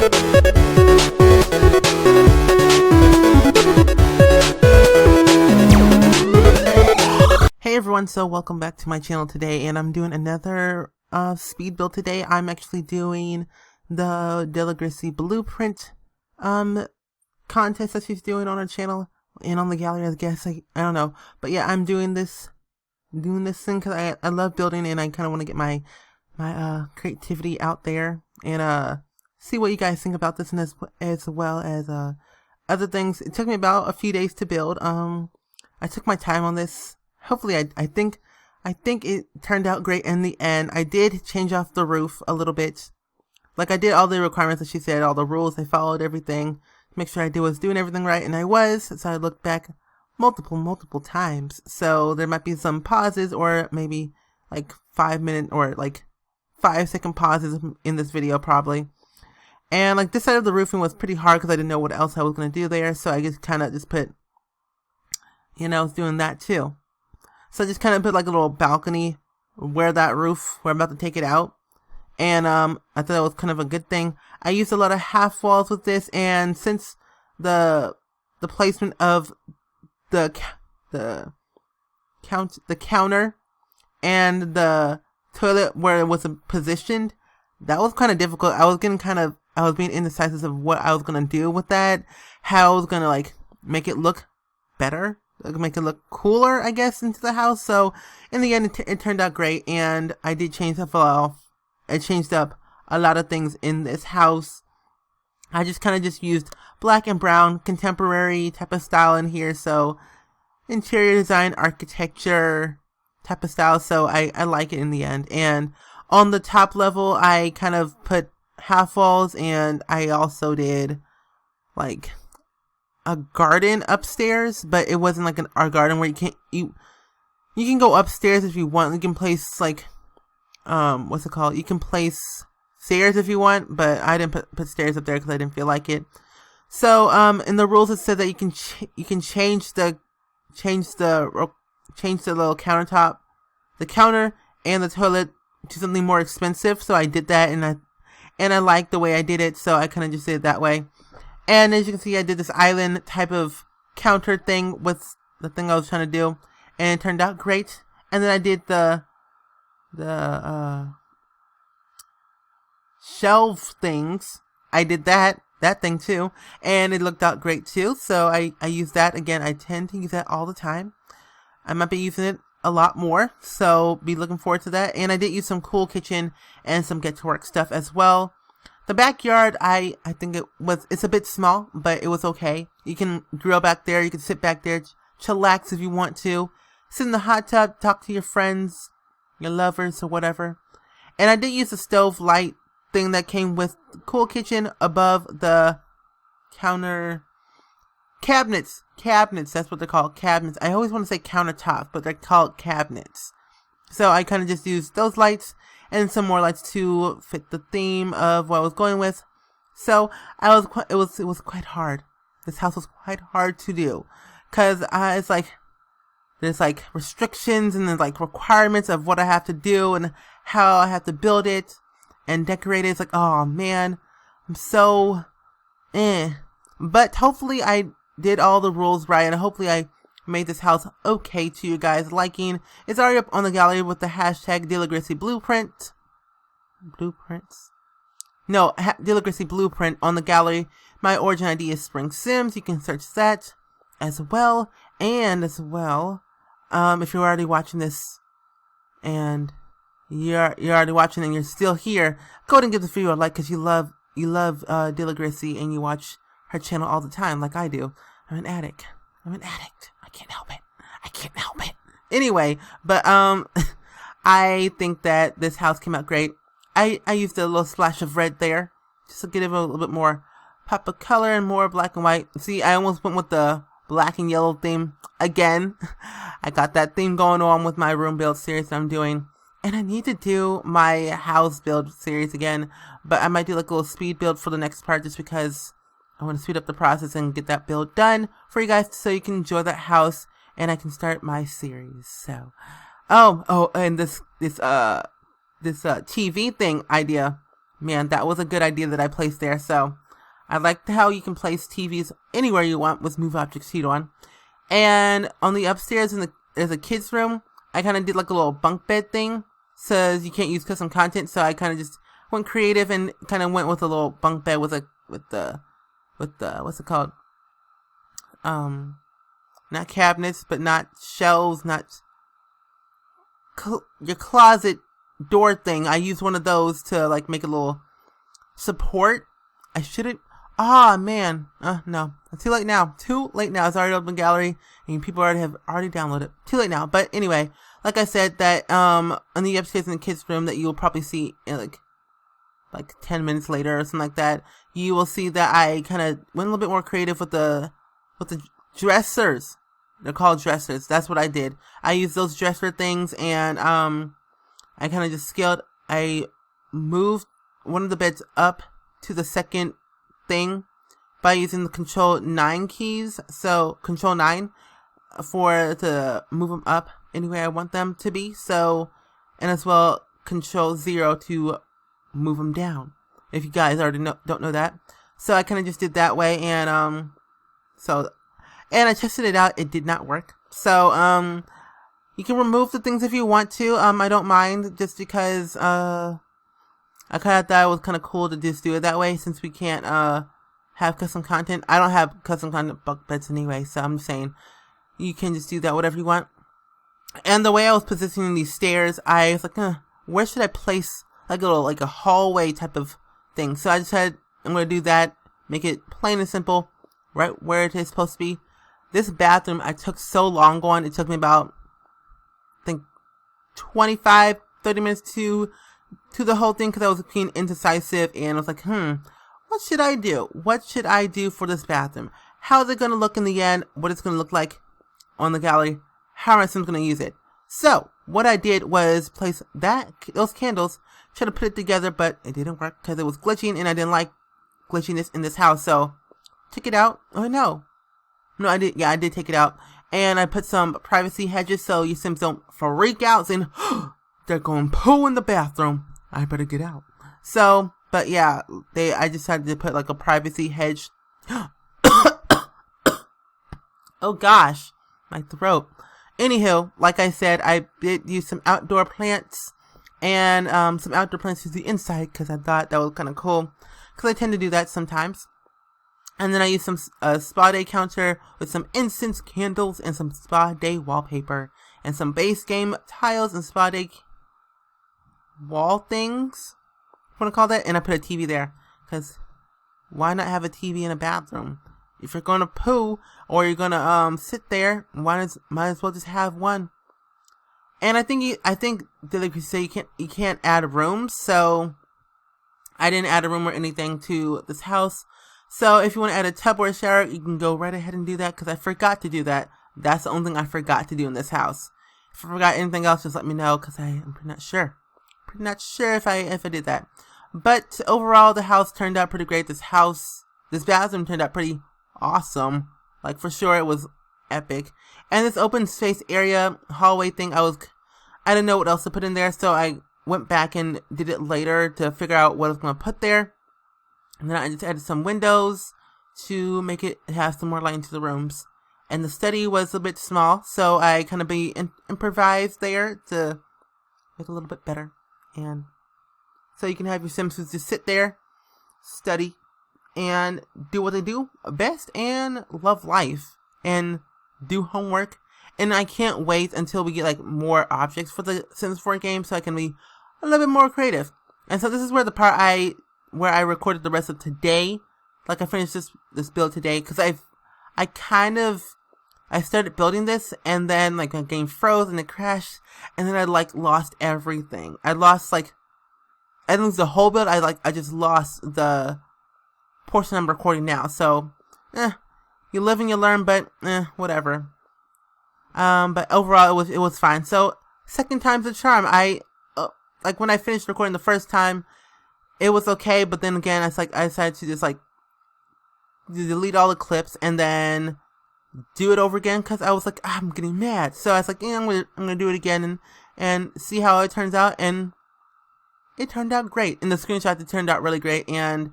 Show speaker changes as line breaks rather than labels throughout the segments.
Hey everyone, so welcome back to my channel today, and I'm doing another speed build today. I'm actually doing the Deligracy blueprint contest that she's doing on her channel and on the gallery, I guess. I don't know, but yeah, I'm doing this thing because I love building, and I kind of want to get my creativity out there and see what you guys think about this, and as well as other things. It took me about a few days to build. I took my time on this. Hopefully, I think it turned out great in the end. I did change off the roof a little bit. Like, I did all the requirements that she said, all the rules. I followed everything. Make sure I was doing everything right, and I was. So I looked back multiple times. So there might be some pauses, or maybe like 5-minute or like 5-second pauses in this video probably. And like this side of the roofing was pretty hard because I didn't know what else I was going to do there. So I just kind of just put, I was doing that too. So I just kind of put like a little balcony where I'm about to take it out. And I thought that was kind of a good thing. I used a lot of half walls with this, and since the placement of the counter and the toilet where it was positioned, that was kind of difficult. I was being indecisive of what I was going to do with that, how I was going to like make it look better. Make it look cooler, I guess, into the house. So in the end, it turned out great, and I did change stuff off. I changed up a lot of things in this house. I just kind of just used black and brown contemporary type of style in here. So interior design, architecture type of style. So I like it in the end. And on the top level, I kind of put half walls, and I also did like a garden upstairs, but it wasn't like our garden where you can go upstairs if you want. You can place like what's it called? You can place stairs if you want, but I didn't put stairs up there because I didn't feel like it. So in the rules it said that you can change the little countertop, the counter and the toilet to something more expensive. So I did that, and I liked the way I did it, so I kind of just did it that way. And as you can see, I did this island type of counter thing with the thing I was trying to do, and it turned out great. And then I did the shelf things. I did that thing too, and it looked out great too. So I used that again. I tend to use that all the time. I might be using it a lot more, so be looking forward to that. And I did use some cool kitchen and some get to work stuff as well. The backyard, I think it's a bit small, but it was okay. You can grill back there. You can sit back there, chillax if you want to. Sit in the hot tub, talk to your friends, your lovers, or whatever. And I did use the stove light thing that came with the cool kitchen above the counter cabinets. Cabinets, that's what they're called, cabinets. I always want to say countertops, but they're called cabinets. So I kind of just used those lights and some more lights to fit the theme of what I was going with. So it was quite hard. This house was quite hard to do, cause it's like there's like restrictions and there's like requirements of what I have to do and how I have to build it and decorate it. It's like, oh man, I'm so But hopefully I did all the rules right, and hopefully I made this house okay to you guys' liking. It's already up on the gallery with the hashtag Deligracy blueprint. Deligracy blueprint on the gallery. My origin ID is SpringSims. You can search that as well. And as well, if you're already watching this and you're already watching and you're still here, go ahead and give this video a like because you love Deligracy and you watch her channel all the time like I do. I'm an addict. I can't help it. Anyway, but I think that this house came out great. I used a little splash of red there just to give it a little bit more pop of color and more black and white. See, I almost went with the black and yellow theme again. I got that theme going on with my room build series that I'm doing. And I need to do my house build series again, but I might do like a little speed build for the next part just because I want to speed up the process and get that build done for you guys so you can enjoy that house and I can start my series. So, and this TV thing idea man, that was a good idea that I placed there. So I like how you can place TVs anywhere you want with Move Object Sheet on. And on the upstairs, there's a kid's room. I kind of did like a little bunk bed thing. Says you can't use custom content, so I kind of just went creative and kind of went with a little bunk bed with the what's it called? Not cabinets, but not shelves, not your closet door thing. I used one of those to like make a little support. I shouldn't. Ah, man. No. Too late now. Too late now. It's already open gallery and people have already downloaded. Too late now. But anyway, like I said, that on the upstairs in the kids' room that you will probably see in like 10 minutes later or something like that, you will see that I kind of went a little bit more creative with the dressers. They're called dressers. That's what I did. I used those dresser things and I kind of just scaled. I moved one of the beds up to the second thing by using the Control 9 keys. So Control 9 to move them up anywhere I want them to be. So, and as well Control 0 to move them down. If you guys already don't know that. So I kind of just did that way, and and I tested it out. It did not work. So you can remove the things if you want to. I don't mind, just because I kind of thought it was kind of cool to just do it that way, since we can't have custom content. I don't have custom content bunk beds anyway, so I'm just saying you can just do that whatever you want. And the way I was positioning these stairs, I was like, where should I place like a hallway type of thing? So I decided I'm going to do that, make it plain and simple, right where it is supposed to be. This bathroom, I took so long going. It took me about, I think, 25, 30 minutes to the whole thing, because I was being indecisive, and I was like, what should I do? What should I do for this bathroom? How is it going to look in the end? What it's going to look like on the gallery? How am I going to use it? So what I did was place those candles, try to put it together, but it didn't work because it was glitching, and I didn't like glitchiness in this house. So took it out. Oh no, I did. Yeah, I did take it out, and I put some privacy hedges so your Sims don't freak out saying, they're going poo in the bathroom. I better get out. So, but yeah, I decided to put like a privacy hedge. Oh gosh, my throat. Anywho, like I said, I did use some outdoor plants and some outdoor plants to the inside, because I thought that was kind of cool, because I tend to do that sometimes. And then I used some spa day counter with some incense candles and some spa day wallpaper and some base game tiles and spa day wall things, what do I call that? And I put a TV there, because why not have a TV in a bathroom? If you're gonna poo or you're gonna sit there, might as well just have one. And I think Deligracy say you can't add rooms, so I didn't add a room or anything to this house. So if you want to add a tub or a shower, you can go right ahead and do that, because I forgot to do that. That's the only thing I forgot to do in this house. If I forgot anything else, just let me know, because I'm pretty not sure. If I did that. But overall, the house turned out pretty great. This bathroom turned out pretty awesome. Like, for sure, it was epic. And this open space area hallway thing, I didn't know what else to put in there, so I went back and did it later to figure out what I was going to put there. And then I just added some windows to make it have some more light into the rooms. And the study was a bit small, so I kind of improvised there to make it a little bit better. And so you can have your Sims just sit there, study, and do what they do best, and love life, and do homework. And I can't wait until we get like more objects for the Sims 4 game, so I can be a little bit more creative. And so this is where the part where I recorded the rest of today. Like, I finished this build today, because I started building this, and then like my game froze and it crashed, and then I like lost everything. I didn't lose the whole build. I just lost the portion I'm recording now. So, you live and you learn, but whatever. But overall, it was fine. So, second time's the charm. Like when I finished recording the first time, it was okay. But then again, I decided to just like delete all the clips and then do it over again, because I was like, I'm getting mad. So I was like, I'm gonna do it again and see how it turns out. And it turned out great. In the screenshot, it turned out really great, and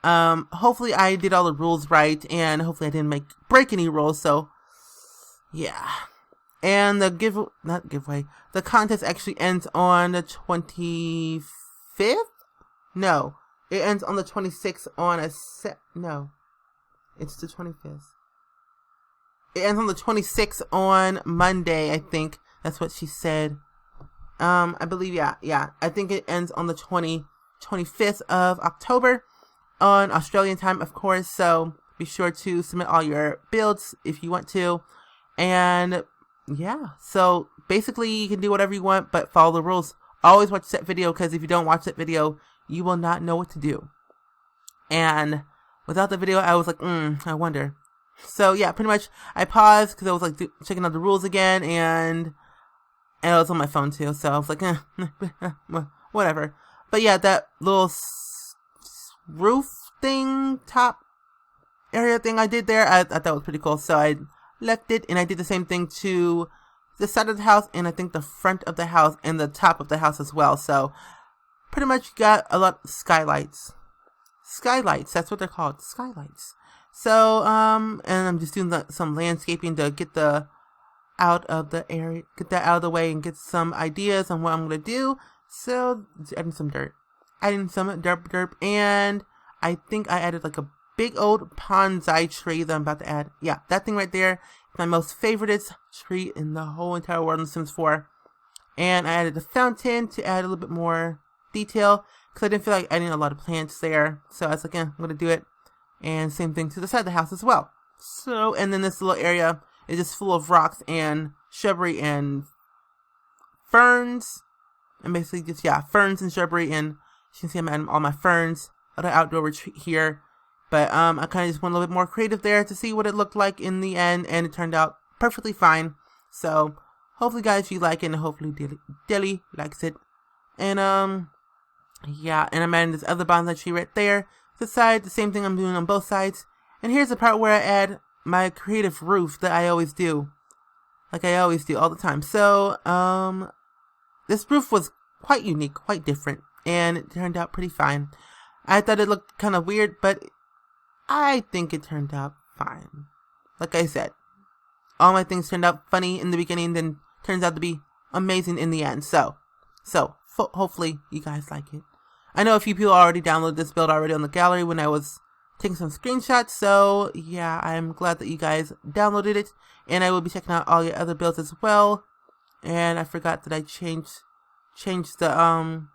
hopefully I did all the rules right, and hopefully I didn't break any rules. So yeah. And the the contest actually ends on the 25th? No, it ends on the 26th on no, it's the 25th. It ends on the 26th on Monday, I think. That's what she said. I believe, yeah. I think it ends on the 25th of October on Australian time, of course. So be sure to submit all your builds if you want to. And yeah, so basically you can do whatever you want, but follow the rules. Always watch that video, because if you don't watch that video, you will not know what to do. And without the video, I was like, I wonder. So yeah, pretty much I paused because I was like checking out the rules again, and it was on my phone too. So I was like, whatever. But yeah, that little roof thing, top area thing I did there, I thought was pretty cool. So I left it, and I did the same thing to the side of the house, and I think the front of the house, and the top of the house as well. So pretty much got a lot of skylights. Skylights, that's what they're called, skylights. So and I'm just doing some landscaping to get that out of the way, and get some ideas on what I'm gonna do. So adding some dirt, and I think I added like a big old bonsai tree that I'm about to add. Yeah, that thing right there. My most favorite tree in the whole entire world in Sims 4. And I added a fountain to add a little bit more detail, because I didn't feel like adding a lot of plants there. So I was like, I'm going to do it. And same thing to the side of the house as well. So, and then this little area is just full of rocks and shrubbery and ferns. And basically just, ferns and shrubbery. And you can see I'm adding all my ferns. Other outdoor retreat here. But I kind of just went a little bit more creative there to see what it looked like in the end, and it turned out perfectly fine. So hopefully, guys, you like it, and hopefully Deli likes it. And yeah, and I'm adding this other bonsai tree right there to the side. The same thing I'm doing on both sides. And here's the part where I add my creative roof that I always do, like I always do all the time. So this roof was quite unique, quite different, and it turned out pretty fine. I thought it looked kind of weird, but I think it turned out fine. Like I said, all my things turned out funny in the beginning, then turns out to be amazing in the end. So hopefully you guys like it. I know a few people already downloaded this build already on the gallery when I was taking some screenshots. So yeah, I'm glad that you guys downloaded it, and I will be checking out all your other builds as well. And I forgot that I changed the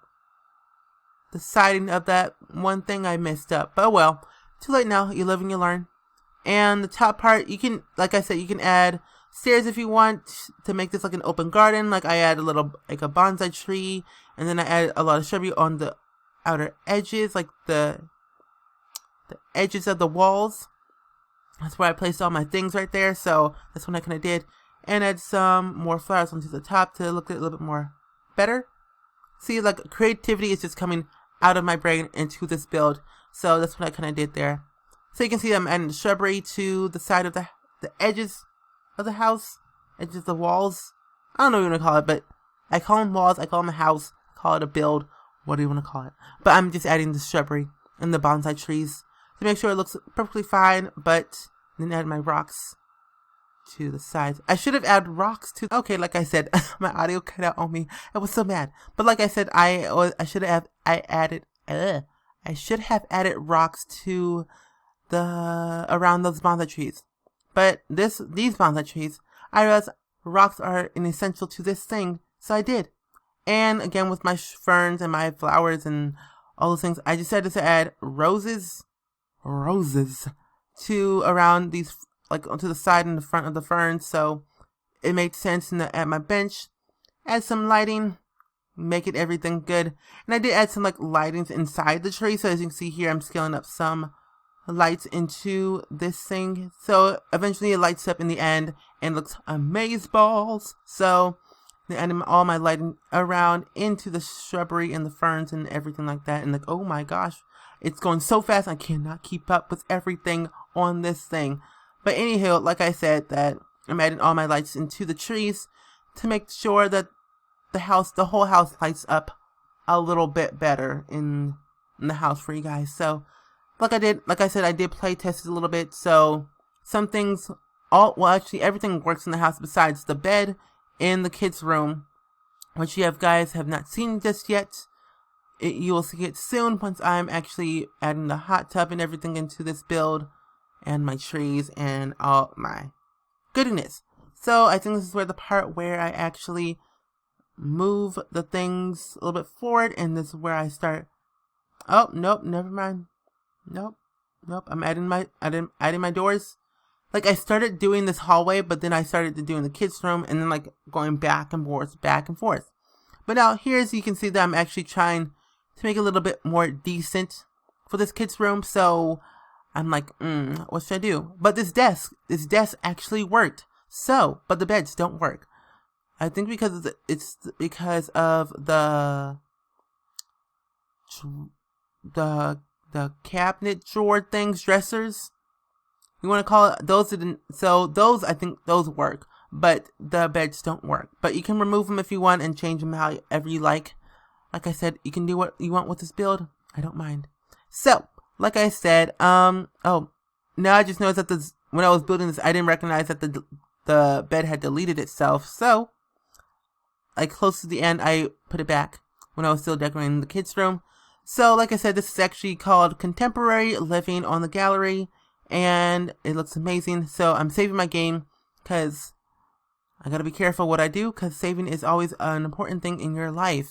siding of that one thing I messed up. But well, too late now. You live and you learn. And the top part, you can, like I said, you can add stairs if you want to make this like an open garden. Like I add a little, like a bonsai tree, and then I add a lot of shrubbery on the outer edges, like the edges of the walls. That's where I placed all my things right there. So that's what I kind of did. And add some more flowers onto the top to look a little bit more better. See, like creativity is just coming out of my brain into this build. So that's what I kind of did there. So you can see I'm adding the shrubbery to the side of the edges of the house, edges of the walls. I don't know what you want to call it, but I call them walls, I call them a house, I call it a build, what do you want to call it? But I'm just adding the shrubbery and the bonsai trees to make sure it looks perfectly fine, but then add my rocks to the sides. I should have added rocks to. Okay, like I said, my audio cut out on me. I was so mad. But like I said, I should have added rocks to the around those bonsai trees. But these bonsai trees, I realized rocks are an essential to this thing, so I did. And again, with my ferns and my flowers and all those things, I decided to add roses to around these, like onto the side and the front of the ferns. So it made sense to add my bench, add some lighting, make it everything good. And I did add some like lightings inside the tree. So as you can see here, I'm scaling up some lights into this thing. So eventually it lights up in the end and looks amazeballs. So then adding all my lighting around into the shrubbery and the ferns and everything like that. And like, oh my gosh, it's going so fast. I cannot keep up with everything on this thing. But anyhow, like I said, that I'm adding all my lights into the trees to make sure that the whole house lights up a little bit better in the house for you guys. So, like I said, I did play test it a little bit. So, some things, actually everything works in the house besides the bed in the kids' room, which you guys have not seen just yet. You will see it soon once I'm actually adding the hot tub and everything into this build, and my trees and all my goodness. So I think this is where the part where I actually move the things a little bit forward, and this is where I start. Oh, nope, never mind. Nope. I'm adding my doors. Like, I started doing this hallway, but then I started to doing the kids' room, and then like going back and forth. But now here, as you can see, that I'm actually trying to make it a little bit more decent for this kids' room. So I'm like, what should I do? But this desk actually worked. So, but the beds don't work. I think because it's because of the cabinet drawer things, dressers. You want to call it those? Those, I think those work, but the beds don't work. But you can remove them if you want and change them however you like. Like I said, you can do what you want with this build. I don't mind. So, like I said, now I just noticed that when I was building this, I didn't recognize that the bed had deleted itself. So, like close to the end, I put it back when I was still decorating the kids' room. So, like I said, this is actually called Contemporary Living on the Gallery, and it looks amazing. So, I'm saving my game because I gotta be careful what I do, because saving is always an important thing in your life.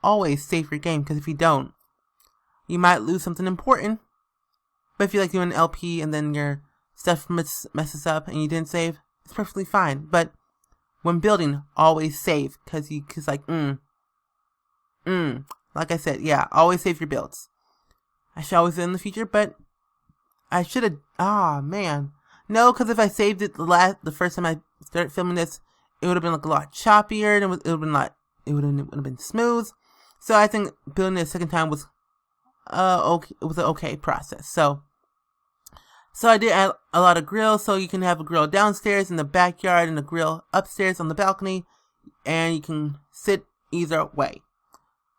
Always save your game, because if you don't, you might lose something important. But if you like doing an LP and then your stuff messes up and you didn't save, it's perfectly fine. But when building, always save, because like I said, yeah, always save your builds. I should always do it in the future, but I should have. Man, no, because if I saved it the first time I started filming this, it would have been like a lot choppier, and it would have been smooth. So I think building it a second time was okay. It was an okay process. So I did add a lot of grills, so you can have a grill downstairs in the backyard and a grill upstairs on the balcony, and you can sit either way.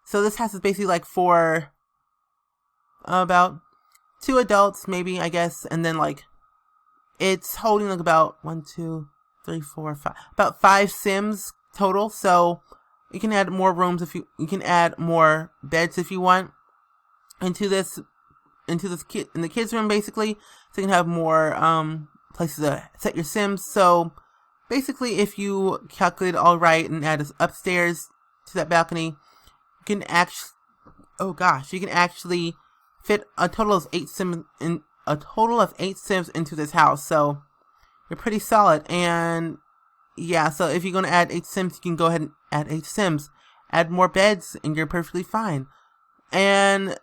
So this house is basically like for about 2 adults, maybe, I guess, and then like it's holding like about 1, 2, 3, 4, 5, about 5 Sims total. So you can add more rooms you can add more beds if you want into this in the kids' room, basically, so you can have more places to set your Sims. So basically, if you calculate it all right and add this upstairs to that balcony, you can actually fit a total of 8 Sims into this house. So you're pretty solid. And yeah, so if you're gonna add 8 Sims, you can go ahead and add 8 Sims. Add more beds, and you're perfectly fine. And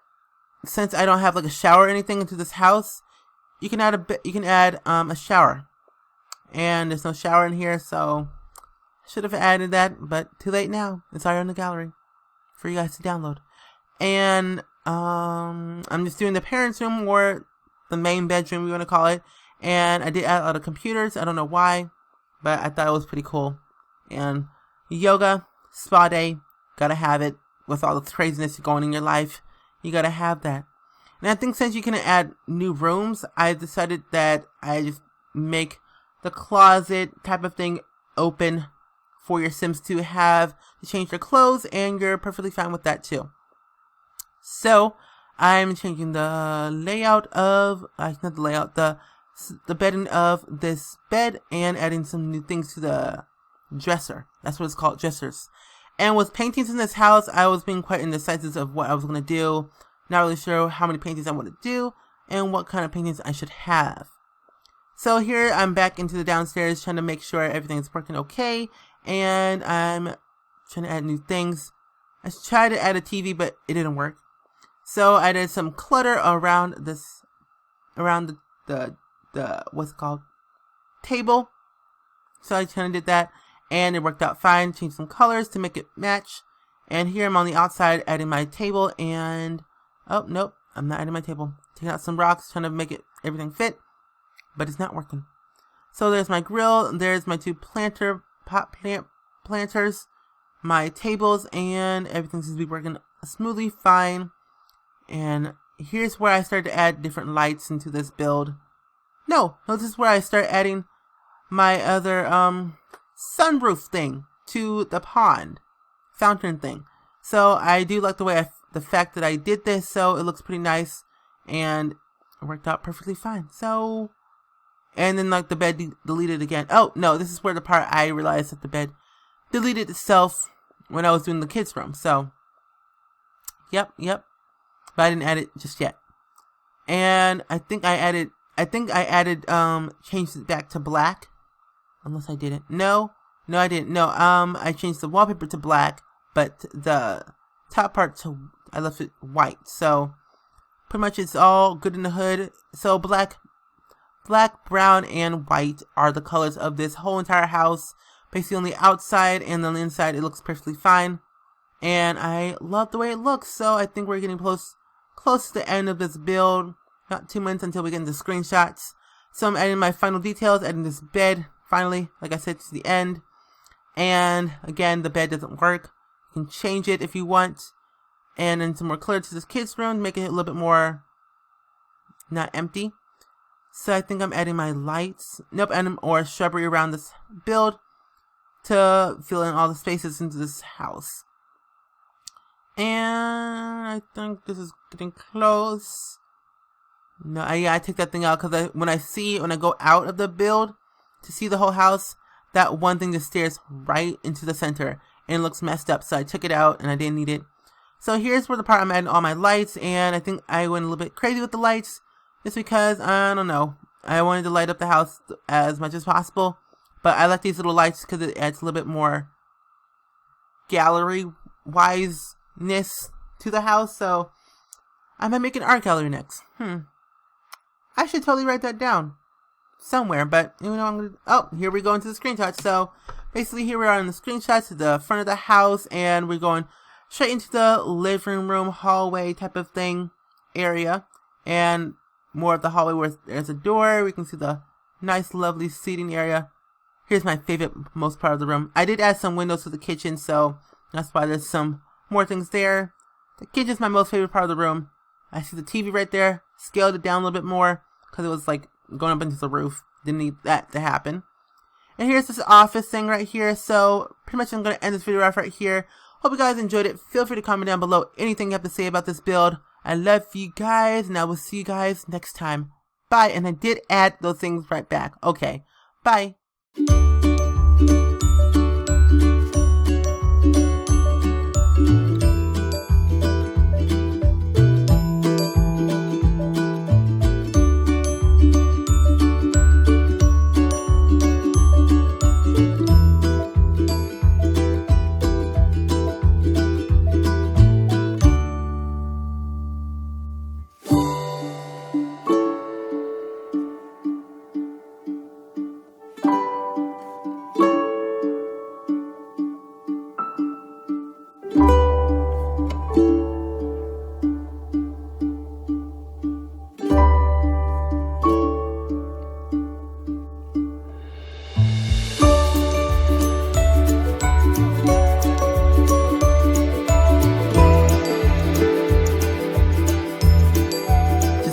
since I don't have like a shower or anything into this house, you can add a shower. And there's no shower in here, so I should have added that, but too late now. It's already on the gallery for you guys to download. And I'm just doing the parents' room, or the main bedroom, we want to call it. And I did add a lot of computers. I don't know why, but I thought it was pretty cool. And yoga, spa day, gotta have it. With all the craziness going in your life, you gotta have that. And I think since you can add new rooms, I decided that I just make the closet type of thing open for your Sims to change their clothes, and you're perfectly fine with that too. So I'm changing the layout of the bedding of this bed, and adding some new things to the dresser. That's what it's called, dressers. And with paintings in this house, I was being quite indecisive of what I was going to do. Not really sure how many paintings I want to do, and what kind of paintings I should have. So here I'm back into the downstairs, trying to make sure everything's working okay. And I'm trying to add new things. I tried to add a TV, but it didn't work. So I did some clutter around the what's it called, table. So I kind of did that, and it worked out fine. Changed some colors to make it match. And here I'm on the outside adding my table, and oh nope, I'm not adding my table. Taking out some rocks, trying to make everything fit, but it's not working. So there's my grill. There's my 2 planters, my tables, and everything seems to be working smoothly fine. And here's where I started to add different lights into this build. No, this is where I start adding my other sunroof thing to the pond fountain thing. So I do like the way the fact that I did this, so it looks pretty nice and it worked out perfectly fine. So, and then like the bed deleted again. Oh no, this is where the part I realized that the bed deleted itself when I was doing the kids' room. So, yep. But I didn't add it just yet. And I think I added, changed it back to black. Unless I didn't. No, I didn't. No, I changed the wallpaper to black, but the top part I left it white. So, pretty much it's all good in the hood. So, black, brown, and white are the colors of this whole entire house. Basically on the outside and on the inside it looks perfectly fine. And I love the way it looks. So, I think we're getting close to the end of this build. Not 2 minutes until we get into screenshots. So I'm adding my final details, adding this bed, finally, like I said, to the end. And again, the bed doesn't work. You can change it if you want. And then some more color to this kid's room, make it a little bit more not empty. So I think I'm adding my lights, or shrubbery around this build to fill in all the spaces into this house. And I think this is getting close. No, I take that thing out because when I go out of the build to see the whole house, that one thing just stares right into the center and it looks messed up. So I took it out and I didn't need it. So here's where the part I'm adding all my lights, and I think I went a little bit crazy with the lights just because, I don't know, I wanted to light up the house as much as possible. But I like these little lights because it adds a little bit more gallery-wiseness to the house. So I might make an art gallery next. I should totally write that down somewhere, but you know, I'm gonna. Oh, here we go into the screenshots. So basically, here we are in the screenshots of the front of the house, and we're going straight into the living room hallway type of thing area, and more of the hallway where there's a door. We can see the nice, lovely seating area. Here's my favorite, most part of the room. I did add some windows to the kitchen, so that's why there's some more things there. The kitchen's my most favorite part of the room. I see the TV right there. Scaled it down a little bit more because it was like going up into the roof. Didn't need that to happen. And here's this office thing right here. So pretty much I'm going to end this video off right here. Hope you guys enjoyed it. Feel free to comment down below anything you have to say about this build. I love you guys, and I will see you guys next time. Bye. And I did add those things right back. Okay. Bye.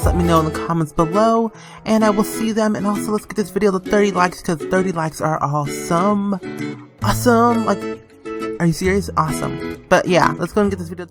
Let me know in the comments below, and I will see them. And also, let's get this video to 30 likes because 30 likes are awesome. Like, are you serious? Awesome. But yeah, let's go and get this video.